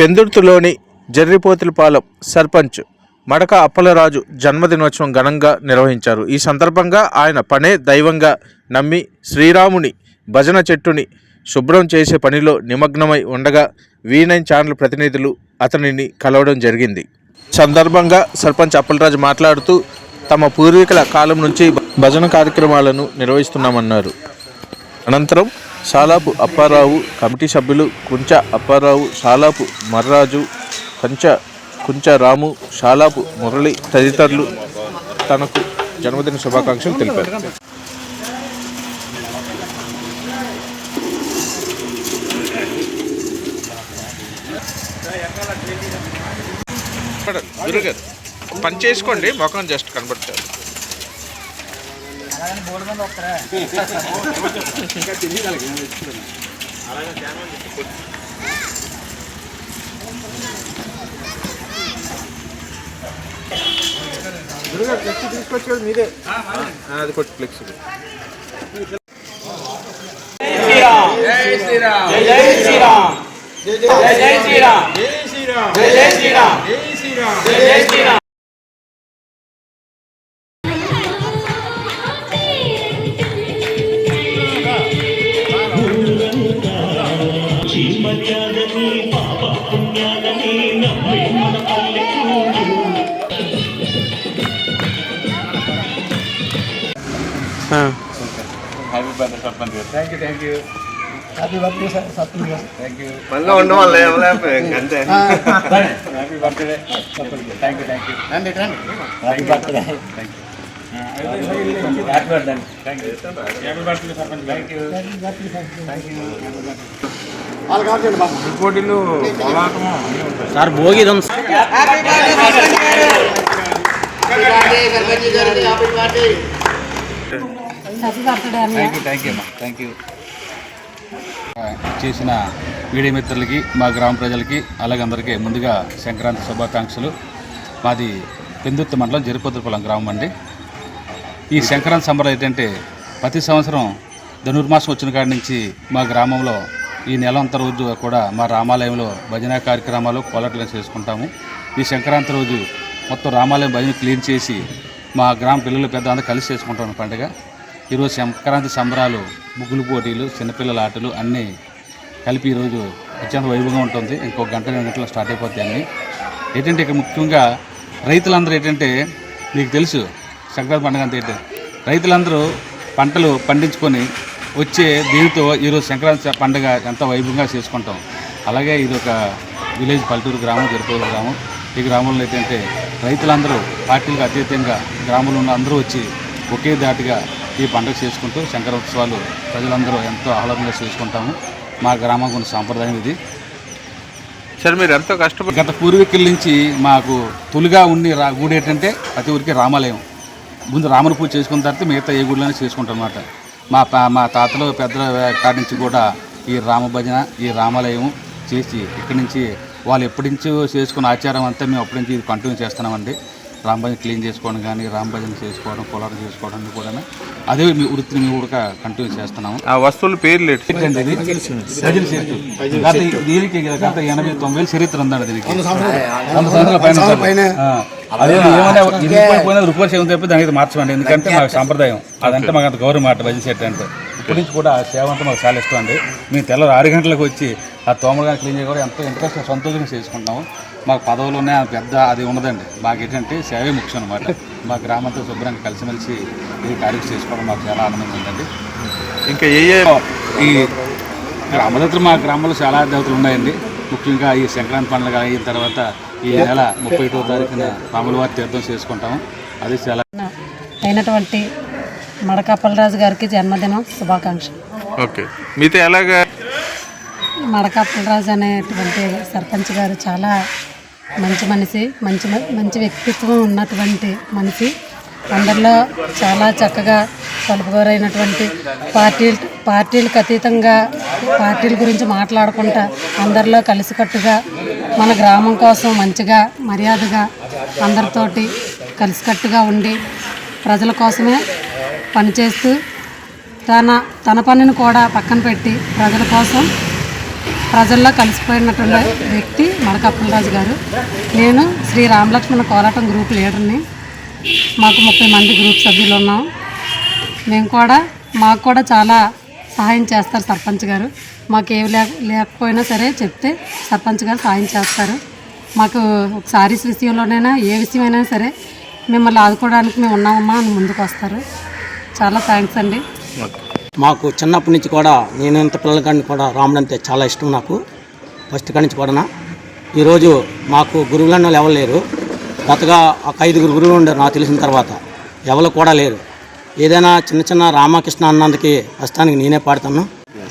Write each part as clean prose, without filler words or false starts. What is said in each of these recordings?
పెందుర్తిలోని జర్రిపోతులపాలెం సర్పంచ్ మడక అప్పలరాజు జన్మదినోత్సవం ఘనంగా నిర్వహించారు. ఈ సందర్భంగా ఆయన పనే దైవంగా నమ్మి శ్రీరాముని భజన చెట్టుని శుభ్రం చేసే పనిలో నిమగ్నమై ఉండగా V9 ఛానల్ ప్రతినిధులు అతనిని కలవడం జరిగింది. సందర్భంగా సర్పంచ్ అప్పలరాజు మాట్లాడుతూ తమ పూర్వీకుల కాలం నుంచి భజన కార్యక్రమాలను నిర్వహిస్తున్నామన్నారు. అనంతరం సాలాపు అప్పారావు, కమిటీ సభ్యులు కుంచ అప్పారావు, సాలాపు మర్రాజు, కుంచ రాము, సాలాపు మురళి తదితరులు తనకు జన్మదిన శుభాకాంక్షలు తెలిపారు. పని చేసుకోండి, మొఖం జస్ట్ కనబడతారు. ఫ్లెక్స్ తీసుకొచ్చి మీరే అది కొట్టి ఫ్లెక్స్. జై శ్రీరామ్, జై శ్రీరామ్, జై శ్రీరామ్, జై శ్రీరామ్, జై శ్రీరామ్, జై శ్రీరామ్, జై శ్రీరామ్. హ్యాపీ బర్త్డే సర్పంచ్ గారు. Thank you. Happy birthday sarpanch గారు. Thank you. మళ్ళీ ఉండవాళ్ళు అంతే. హ్యాపీ బర్త్డే సర్పంచ్ గారు. Thank you. Happy birthday. Thank you. Happy birthday. Thank you. Happy birthday sarpanch. Thank you. Thank you. వాళ్ళు కావచ్చు పోటీలు పోరాటము సార్ భోగి థ్యాంక్ యూ చేసిన మీడియా మిత్రులకి, మా గ్రామ ప్రజలకి, అలాగే అందరికీ ముందుగా సంక్రాంతి శుభాకాంక్షలు. మాది పెందుర్తి మండలం జర్రిపోతులపాలెం గ్రామం అండి. ఈ సంక్రాంతి సంబరాలు ఏంటంటే ప్రతి సంవత్సరం ధనుర్మాసం వచ్చిన కాడి నుంచి మా గ్రామంలో ఈ నెలంతా రోజు కూడా మా రామాలయంలో భజన కార్యక్రమాలు కోలాటలు చేసుకుంటాము. ఈ సంక్రాంతి రోజు మొత్తం రామాలయం భజన క్లీన్ చేసి మా గ్రామ పిల్లలు పెద్ద అందరూ కలిసి చేసుకుంటాం పండుగ. ఈరోజు సంక్రాంతి సంబరాలు, ముగ్గులు పోటీలు, చిన్నపిల్లల ఆటలు అన్నీ కలిపి ఈరోజు అత్యంత వైభవంగా ఉంటుంది. ఇంకో గంట 2 గంటలు స్టార్ట్ అయిపోతాయి అన్నీ. ఏంటంటే ఇక్కడ ముఖ్యంగా రైతులందరూ ఏంటంటే మీకు తెలుసు సంక్రాంతి పండుగ అంతా ఏంటంటే రైతులందరూ పంటలు పండించుకొని వచ్చే దీనితో ఈరోజు సంక్రాంతి పండుగ ఎంత వైభవంగా చేసుకుంటాం. అలాగే ఇది ఒక విలేజ్ పల్లెటూరు గ్రామం, జర్రిపోతుల గ్రామం. ఈ గ్రామంలో ఏంటంటే రైతులందరూ పార్టీలకు అతీతంగా గ్రామంలో ఉన్న అందరూ వచ్చి ఒకే దాటిగా ఈ పండుగ చేసుకుంటూ సంక్రాంతోత్సవాలు ప్రజలందరూ ఎంతో ఆహ్లాదంగా చేసుకుంటాము. మా గ్రామం కొన్ని సాంప్రదాయం ఇది. సార్ మీరు ఎంతో కష్టపడి గత పూర్వీకుల నుంచి మాకు తొలిగా ఉండి గుడి ఏంటంటే ప్రతి ఊరికి రామాలయం. ముందు రాముని పూజ చేసుకున్న తర్వాత మిగతా ఏ గుడిలోనే చేసుకుంటాం అన్నమాట. మా తాతలు పెద్దల కాడి నుంచి కూడా ఈ రామ భజన, ఈ రామాలయం చేసి ఇక్కడి నుంచి వాళ్ళు ఎప్పటి నుంచో చేసుకున్న ఆచారం అంతా మేము అప్పటి నుంచి ఇది కంటిన్యూ చేస్తున్నామండి. రామభజన క్లీన్ చేసుకోవడం కానీ, రామభజన చేసుకోవడం, కోలాటం చేసుకోవడం కూడా అదే మీ వృత్తిని మేము కూడా కంటిన్యూ చేస్తున్నాము. ఆ వస్తువుల పేర్లు ఏంటంటే ఇది భజన చరిత్ర. దీనికి గత 80-90 చరిత్ర ఉందండి. దీనికి 100 సంవత్సరాల పైన. అదే ఏమైనా పోయినా రూపాయలు సేవ తప్పి దానికి మార్చమండి. ఎందుకంటే మాకు సాంప్రదాయం అదంతా మాకు అంత గౌరవం మాట భజన సెట్ అంటే. ఇప్పటి నుంచి కూడా ఆ సేవ అంతా మాకు చాలా ఇష్టం అండి. మేము తెల్లవారు 6 గంటలకు వచ్చి ఆ తోమగా క్లీన్ చేయడం కూడా ఎంతో ఇంట్రెస్ట్ సంతోషంగా చేసుకుంటాము. మాకు పదవులు ఉన్నాయి పెద్ద అది ఉండదండి. మాకు ఏంటంటే సేవే ముఖ్యం అనమాట. మా గ్రామంతో శుభ్రంగా కలిసిమెలిసి ఈ కార్యక్రమం చేసుకోవడం మాకు చాలా ఆనందంగా ఉందండి. ఇంకా ఈ గ్రామదేవతలు మా గ్రామంలో చాలా దేవతలు ఉన్నాయండి. ముఖ్యంగా ఈ సంక్రాంతి పండుగ అయిన తర్వాత ఈ నెల 31వ తారీఖున రాములవారి తీర్థం చేసుకుంటాము. అది చాలా అయినటువంటి మడక అప్పలరాజు గారికి జన్మదినం శుభాకాంక్షలు. ఓకే, మీతో ఎలాగా మడక అప్పలరాజు అనేటువంటి సర్పంచ్ గారు చాలా మంచి మనిషి, మంచి వ్యక్తిత్వం ఉన్నటువంటి మనిషి. అందరిలో చాలా చక్కగా కలుపుగోరైనటువంటి పార్టీలకు అతీతంగా పార్టీల గురించి మాట్లాడుకుంటా అందరిలో కలిసికట్టుగా మన గ్రామం కోసం మంచిగా మర్యాదగా అందరితోటి కలిసికట్టుగా ఉండి ప్రజల కోసమే పనిచేస్తూ తన పనిని కూడా పక్కన పెట్టి ప్రజల కోసం ప్రజల్లో కలిసిపోయినటువంటి వ్యక్తి మడక అప్పలరాజు గారు. నేను శ్రీ రామలక్ష్మణ కోలాటం గ్రూప్ లీడర్ని. మాకు 30 మంది గ్రూప్ సభ్యులు ఉన్నాం. మాకు కూడా చాలా సహాయం చేస్తారు సర్పంచ్ గారు. మాకు ఏమి లేకపోయినా సరే చెప్తే సర్పంచ్ గారు సహాయం చేస్తారు. మాకు ఒక సారీస్ విషయంలోనైనా ఏ విషయమైనా సరే మిమ్మల్ని ఆదుకోవడానికి మేము ఉన్నామమ్మా అని ముందుకు వస్తారు. చాలా థ్యాంక్స్ అండి. మాకు చిన్నప్పటి నుంచి కూడా నేను ఇంత పిల్లల కాడిని కూడా రాముడు అంటే చాలా ఇష్టం నాకు. ఫస్ట్ కాడి నుంచి కూడా ఈరోజు మాకు గురువులన్న ఎవరు లేరు. గతగా ఒక 5 గురువులు ఉండరు నాకు తెలిసిన తర్వాత, ఎవరు కూడా లేరు. ఏదైనా చిన్న చిన్న రామకృష్ణ అన్నందుకి ప్రస్తుతానికి నేనే పాడుతాను.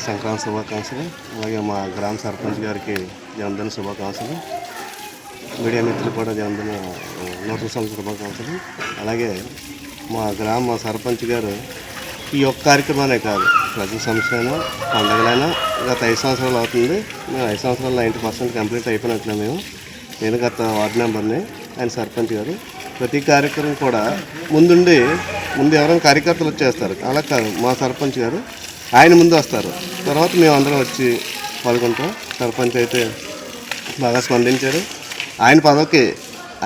సంక్రాంతి శుభాకాంక్షలు. అలాగే మా గ్రామ సర్పంచ్ గారికి జన్మదిన శుభాకాంక్షలు. మీడియా మిత్రులు కూడా జన్మదిన నూతన సంవత్సర శుభాకాంక్షలు. అలాగే మా గ్రామ సర్పంచ్ గారు ఈ ఒక్క కార్యక్రమానే కాదు, ప్రతి సంవత్సరం పండుగలైనా గత 5 సంవత్సరాలు అవుతుంది. మేము 5 సంవత్సరాలు 90% కంప్లీట్ అయిపోయినట్లే. నేను గత వార్డు మెంబర్ని, ఆయన సర్పంచ్ గారు. ప్రతి కార్యక్రమం కూడా ముందు ఎవరైనా కార్యకర్తలు వచ్చేస్తారు, అలా కాదు మా సర్పంచ్ గారు ఆయన ముందు వస్తారు, తర్వాత మేము అందరం వచ్చి పాల్గొంటాం. సర్పంచ్ అయితే బాగా స్పందించారు. ఆయన పదవికి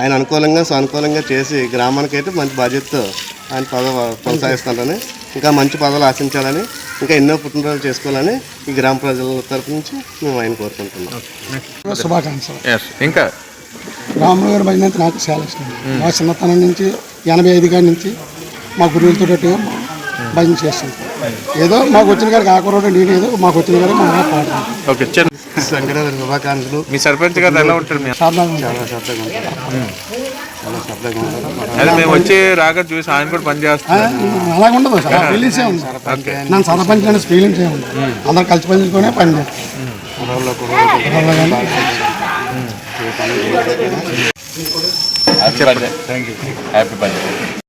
ఆయన అనుకూలంగా సానుకూలంగా చేసి గ్రామానికి అయితే మంచి బాధ్యతతో ఆయన పదవి కొనసాగిస్తారని, ఇంకా మంచి పదవులు ఆశించాలని, ఇంకా ఎన్నో పుట్టినరోజులు చేసుకోవాలని ఈ గ్రామ ప్రజల తరపు నుంచి మేము ఆయన కోరుకుంటున్నాం. శుభాకాంక్షలు. ఇంకా రాముడు గారి భజన అయితే నాకు చాలా ఇష్టం. మా చిన్నతనం నుంచి 85 కాడి నుంచి మా గురువులతో భజన చేస్తాం. ఏదో మాకు వచ్చిన గారికి ఆకురోడు నేను ఏదో మాకు వచ్చిన గారికి మా పాడతాం. ఓకే, సంక్రాంతి శుభాకాంక్షలు. మీ సర్పంచ్ గారు ఎలా ఉంటారు? చాలా శ్రద్ధగా ఉంటారు. చాలా శ్రద్ధగా ఉంటారు. అదే మేము వచ్చి రాగా చూసి ఆయన కూడా పని చేస్తాం. అలాగ ఉండదు సార్, ఫీలింగ్సే ఉంది. నన్ను సర్పంచ్ కానీ ఫీలింగ్సే ఉంది. అందరు కలిసి పనిచేసుకునే పని చేస్తాం. Happy birthday.